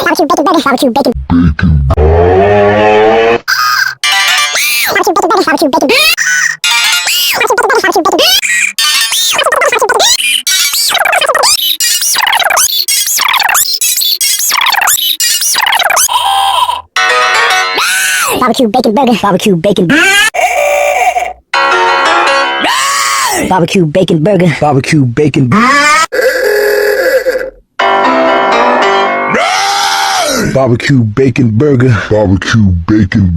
Barbecue bacon burger. Barbecue bacon. Barbecue bacon burger. Barbecue bacon. Barbecue bacon burger. Barbecue bacon. Barbecue bacon burger. Barbecue bacon. Barbecue bacon burger. Barbecue bacon.